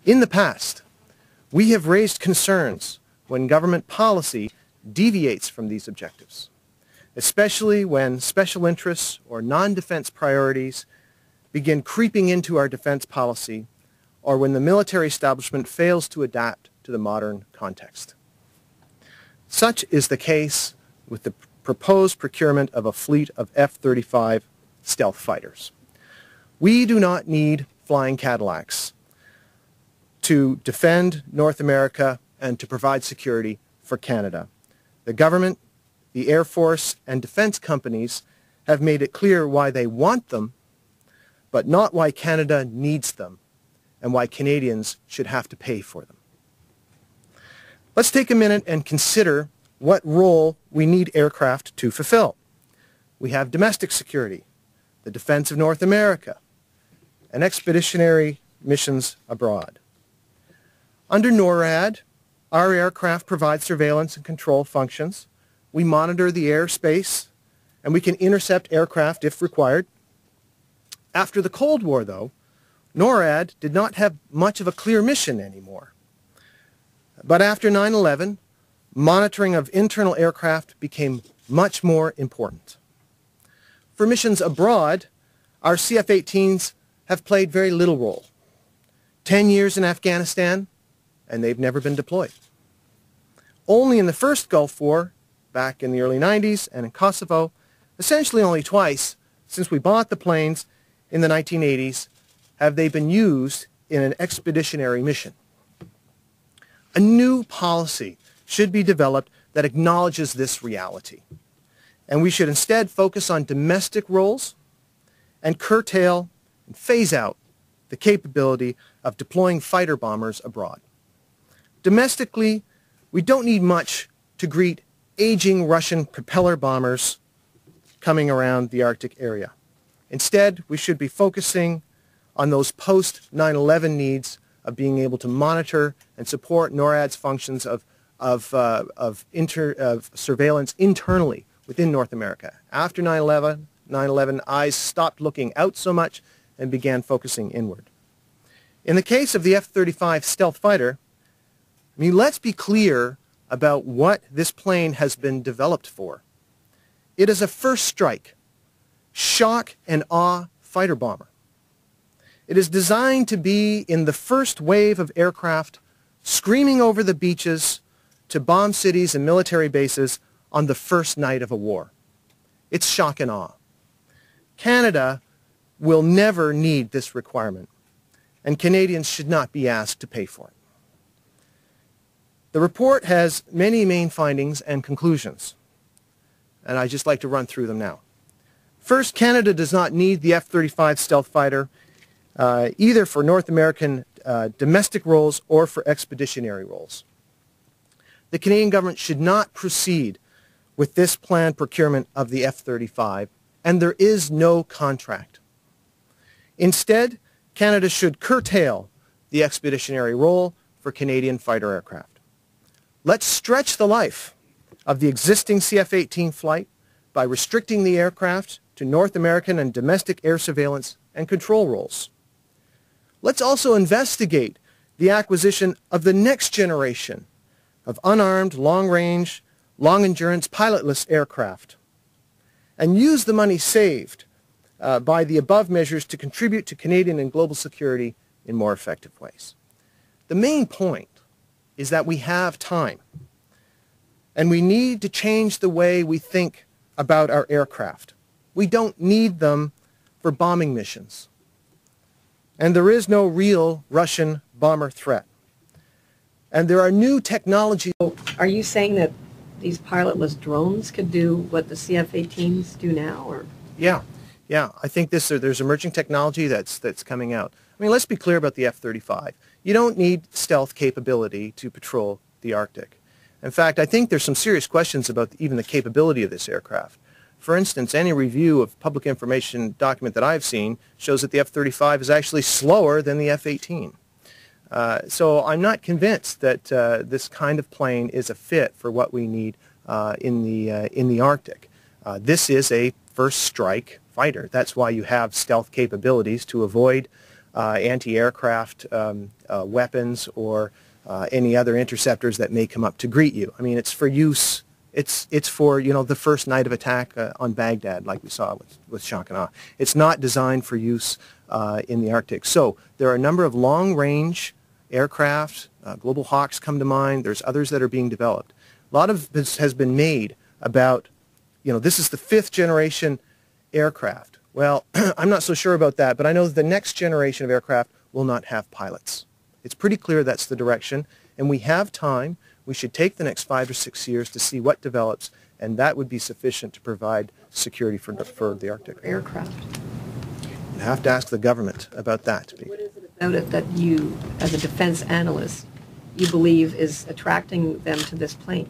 In the past, we have raised concerns when government policy deviates from these objectives, especially when special interests or non-defense priorities begin creeping into our defense policy, or when the military establishment fails to adapt to the modern context. Such is the case with the proposed procurement of a fleet of F-35 stealth fighters. We do not need flying Cadillacs to defend North America and to provide security for Canada. The government, the Air Force, and defense companies have made it clear why they want them, but not why Canada needs them and why Canadians should have to pay for them. Let's take a minute and consider what role we need aircraft to fulfill. We have domestic security, the defense of North America, and expeditionary missions abroad. Under NORAD, our aircraft provide surveillance and control functions. We monitor the airspace, and we can intercept aircraft if required. After the Cold War, though, NORAD did not have much of a clear mission anymore. But after 9/11, monitoring of internal aircraft became much more important. For missions abroad, our CF-18s have played very little role. 10 years in Afghanistan, and they've never been deployed. Only in the first Gulf War, back in the early 90s, and in Kosovo, essentially only twice since we bought the planes in the 1980s, have they been used in an expeditionary mission. A new policy should be developed that acknowledges this reality. And we should instead focus on domestic roles and curtail and phase out the capability of deploying fighter bombers abroad. Domestically, we don't need much to greet aging Russian propeller bombers coming around the Arctic area. Instead, we should be focusing on those post-9/11 needs of being able to monitor and support NORAD's functions of surveillance internally within North America. After 9/11, eyes stopped looking out so much and began focusing inward. In the case of the F-35 stealth fighter, I mean, let's be clear about what this plane has been developed for. It is a first strike, shock and awe fighter bomber. It is designed to be in the first wave of aircraft screaming over the beaches to bomb cities and military bases on the first night of a war. It's shock and awe. Canada will never need this requirement, and Canadians should not be asked to pay for it. The report has many main findings and conclusions, and I'd just like to run through them now. First, Canada does not need the F-35 stealth fighter either for North American domestic roles or for expeditionary roles. The Canadian government should not proceed with this planned procurement of the F-35, and there is no contract. Instead, Canada should curtail the expeditionary role for Canadian fighter aircraft. Let's stretch the life of the existing CF-18 flight by restricting the aircraft to North American and domestic air surveillance and control roles. Let's also investigate the acquisition of the next generation of unarmed, long-range, long-endurance, pilotless aircraft, and use the money saved by the above measures to contribute to Canadian and global security in more effective ways. The main point is that we have time, and we need to change the way we think about our aircraft. We don't need them for bombing missions, and there is no real Russian bomber threat. And there are new technologies. Are you saying that these pilotless drones could do what the CF-18s do now? Or? Yeah. I think there's emerging technology that's coming out. I mean, let's be clear about the F-35. You don't need stealth capability to patrol the Arctic. In fact, I think there's some serious questions about even the capability of this aircraft. For instance, any review of public information document that I've seen shows that the F-35 is actually slower than the F-18. So I'm not convinced that this kind of plane is a fit for what we need in the Arctic. This is a first strike fighter. That's why you have stealth capabilities to avoid anti-aircraft weapons or any other interceptors that may come up to greet you. I mean, it's for use. It's for, you know, the first night of attack on Baghdad, like we saw with shock and awe. It's not designed for use in the Arctic. So there are a number of long-range aircraft. Global Hawks come to mind. There's others that are being developed. A lot of this has been made about, you know, this is the 5th generation aircraft. Well, I'm not so sure about that, but I know that the next generation of aircraft will not have pilots. It's pretty clear that's the direction, and we have time. We should take the next 5 or 6 years to see what develops, and that would be sufficient to provide security for the Arctic. Aircraft. You have to ask the government about that. What is it about it that you, as a defense analyst, you believe is attracting them to this plane?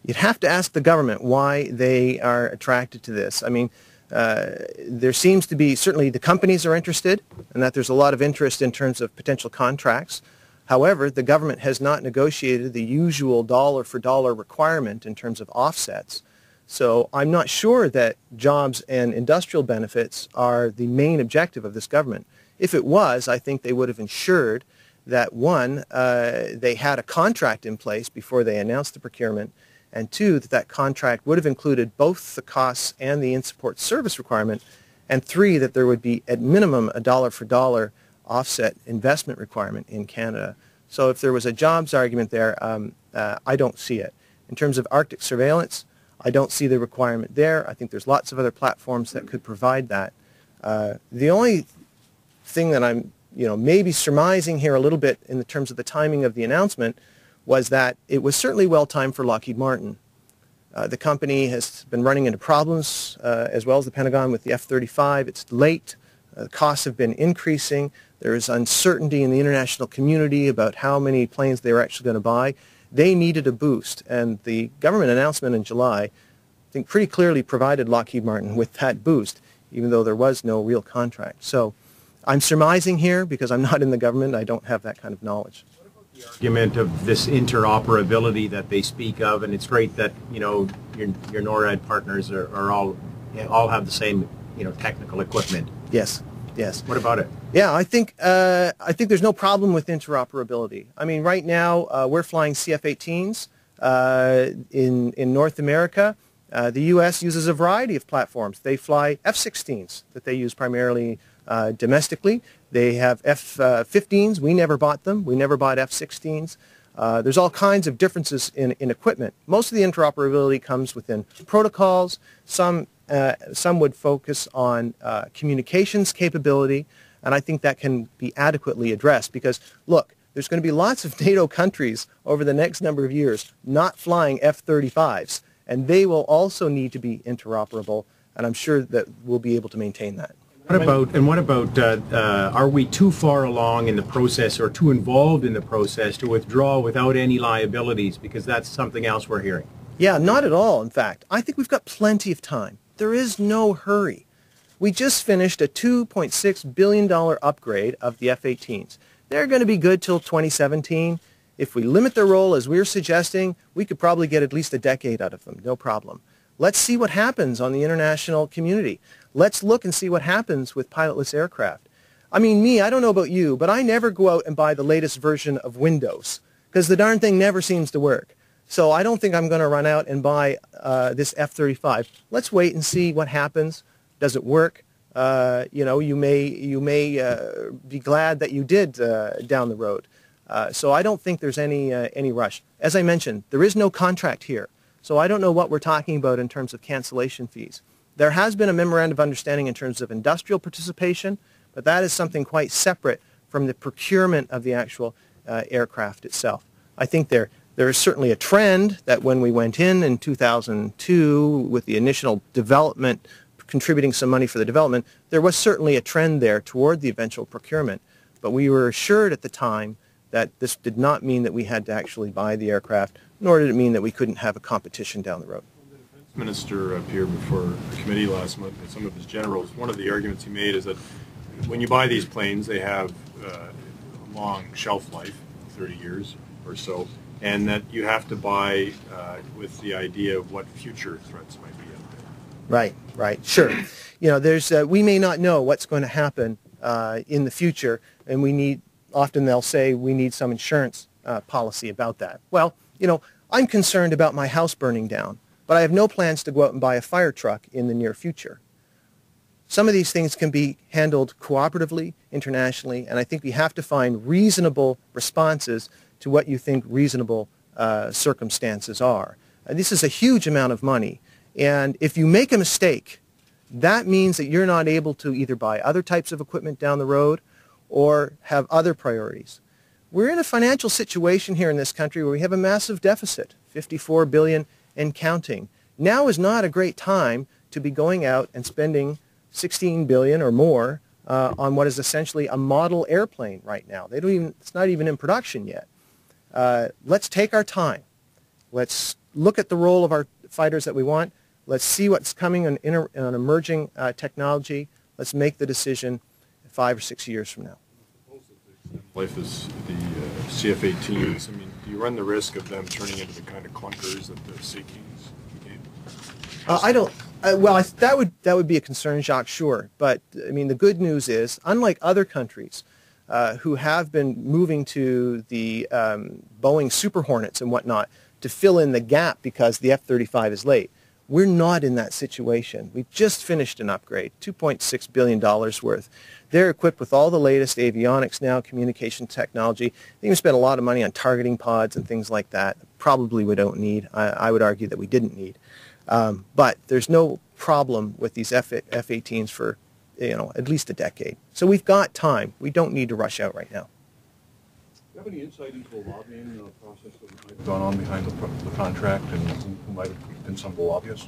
You'd have to ask the government why they are attracted to this. I mean, there seems to be, certainly the companies are interested, and that there's a lot of interest in terms of potential contracts. However, the government has not negotiated the usual dollar-for-dollar requirement in terms of offsets. So I'm not sure that jobs and industrial benefits are the main objective of this government. If it was, I think they would have ensured that, one, they had a contract in place before they announced the procurement, and two, that that contract would have included both the costs and the in-support service requirement, and three, that there would be at minimum a dollar-for-dollar offset investment requirement in Canada. So if there was a jobs argument there, I don't see it. In terms of Arctic surveillance, I don't see the requirement there. I think there's lots of other platforms that could provide that. The only thing that I'm, maybe surmising here a little bit in the terms of the timing of the announcement was that it was certainly well timed for Lockheed Martin. The company has been running into problems, as well as the Pentagon, with the F-35. It's late. Costs have been increasing. There is uncertainty in the international community about how many planes they were actually going to buy. They needed a boost, and the government announcement in July, I think, pretty clearly provided Lockheed Martin with that boost, even though there was no real contract. So I'm surmising here because I'm not in the government. I don't have that kind of knowledge. The argument of this interoperability that they speak of, and it's great that your NORAD partners are all have the same technical equipment. Yes. Yes. What about it? Yeah, I think there's no problem with interoperability. I mean, right now we're flying CF-18s in North America. The U.S. uses a variety of platforms. They fly F-16s that they use primarily domestically. They have F-15s. We never bought them. We never bought F-16s. There's all kinds of differences in equipment. Most of the interoperability comes within protocols. Some would focus on communications capability, and I think that can be adequately addressed because, look, there's going to be lots of NATO countries over the next number of years not flying F-35s, and they will also need to be interoperable, and I'm sure that we'll be able to maintain that. What about, are we too far along in the process or too involved in the process to withdraw without any liabilities? Because that's something else we're hearing. Yeah, not at all, in fact. I think we've got plenty of time. There is no hurry. We just finished a $2.6 billion upgrade of the F-18s. They're going to be good till 2017. If we limit their role as we're suggesting, we could probably get at least a decade out of them, no problem. Let's see what happens on the international community. Let's look and see what happens with pilotless aircraft. I mean, I don't know about you, but I never go out and buy the latest version of Windows because the darn thing never seems to work. So I don't think I'm going to run out and buy this F-35. Let's wait and see what happens. Does it work? You may be glad that you did down the road. So I don't think there's any rush. As I mentioned, there is no contract here. So I don't know what we're talking about in terms of cancellation fees. There has been a memorandum of understanding in terms of industrial participation, but that is something quite separate from the procurement of the actual aircraft itself. I think there is certainly a trend that when we went in 2002 with the initial development, contributing some money for the development, there was certainly a trend there toward the eventual procurement. But we were assured at the time that this did not mean that we had to actually buy the aircraft, nor did it mean that we couldn't have a competition down the road. The defense minister appeared before the committee last month with some of his generals. One of the arguments he made is that when you buy these planes, they have a long shelf life, 30 years or so, and that you have to buy with the idea of what future threats might be out there. Right, sure. We may not know what's going to happen in the future, and often they'll say we need some insurance policy about that. Well, you know, I'm concerned about my house burning down, but I have no plans to go out and buy a fire truck in the near future. Some of these things can be handled cooperatively, internationally, and I think we have to find reasonable responses to what you think reasonable circumstances are. This is a huge amount of money, and if you make a mistake, that means that you're not able to either buy other types of equipment down the road or have other priorities. We're in a financial situation here in this country where we have a massive deficit, $54 billion and counting. Now is not a great time to be going out and spending $16 billion or more on what is essentially a model airplane right now. It's not even in production yet. Let's take our time. Let's look at the role of our fighters that we want. Let's see what's coming in an emerging technology. Let's make the decision 5 or 6 years from now. Life is the CF-18s. I mean, do you run the risk of them turning into the kind of clunkers that the Sea-Kings became? I don't. That would be a concern, Jacques, sure. But I mean, the good news is, unlike other countries who have been moving to the Boeing Super Hornets and whatnot to fill in the gap because the F-35 is late, we're not in that situation. We've just finished an upgrade, $2.6 billion worth. They're equipped with all the latest avionics now, communication technology. They even spent a lot of money on targeting pods and things like that. Probably we don't need. I would argue that we didn't need. But there's no problem with these F-18s for, you know, at least a decade. So we've got time. We don't need to rush out right now. Do you have any insight into the lobbying process that might have gone on behind the contract and who might have been some of the lobbyists?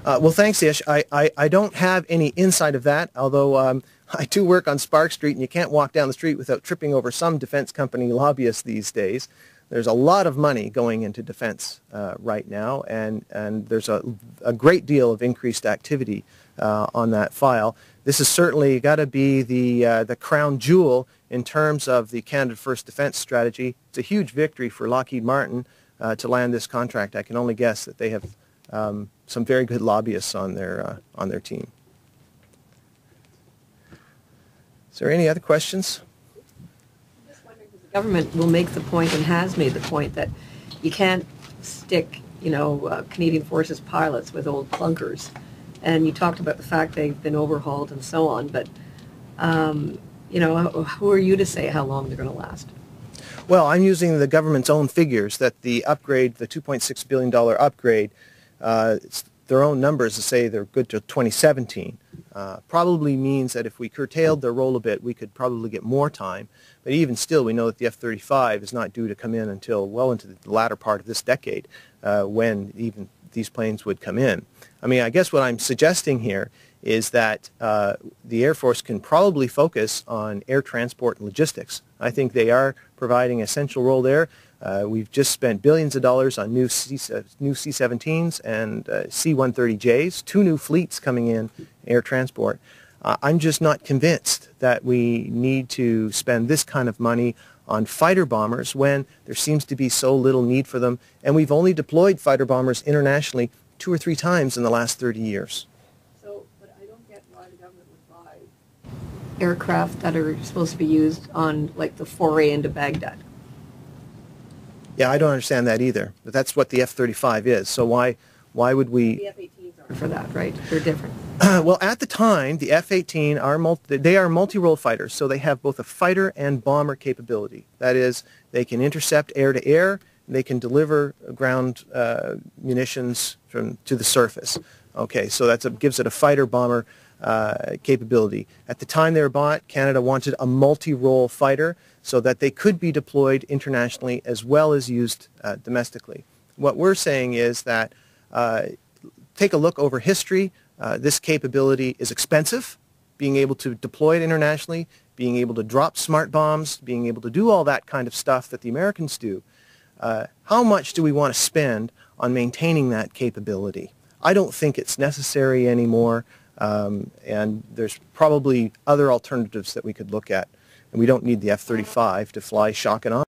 Well, thanks, Ish. I don't have any insight of that, although I do work on Spark Street, and you can't walk down the street without tripping over some defense company lobbyists these days. There's a lot of money going into defense right now, and there's a great deal of increased activity on that file. This has certainly got to be the crown jewel in terms of the Canada First defense strategy. It's a huge victory for Lockheed Martin to land this contract. I can only guess that they have some very good lobbyists on their team. Is there any other questions? I'm just wondering, because the government will make the point and has made the point that you can't stick, you know, Canadian Forces pilots with old clunkers. And you talked about the fact they've been overhauled and so on, but you know, who are you to say how long they're going to last? Well, I'm using the government's own figures that the upgrade, the $2.6 billion upgrade, it's their own numbers to say they're good till 2017. Probably means that if we curtailed their role a bit, we could probably get more time. But even still, we know that the F-35 is not due to come in until well into the latter part of this decade, when even these planes would come in. I mean, I guess what I'm suggesting here is that the Air Force can probably focus on air transport and logistics. I think they are providing an essential role there. We've just spent billions of dollars on new C-17s and C-130Js, 2 new fleets coming in air transport. I'm just not convinced that we need to spend this kind of money on fighter bombers when there seems to be so little need for them, and we've only deployed fighter bombers internationally 2 or 3 times in the last 30 years. So, but I don't get why the government would buy aircraft that are supposed to be used on, like, the foray into Baghdad. Yeah, I don't understand that either, but that's what the F-35 is. So why would we... The F-18s aren't for that, right? They're different. Well, at the time, the F-18 are multi-role fighters, so they have both a fighter and bomber capability. That is, they can intercept air-to-air, they can deliver ground munitions to the surface. Okay, so gives it a fighter-bomber capability. At the time they were bought, Canada wanted a multi-role fighter so that they could be deployed internationally as well as used domestically. What we're saying is that take a look over history. This capability is expensive. Being able to deploy it internationally, being able to drop smart bombs, being able to do all that kind of stuff that the Americans do. How much do we want to spend on maintaining that capability? I don't think it's necessary anymore, and there's probably other alternatives that we could look at. And we don't need the F-35 to fly shock and awe.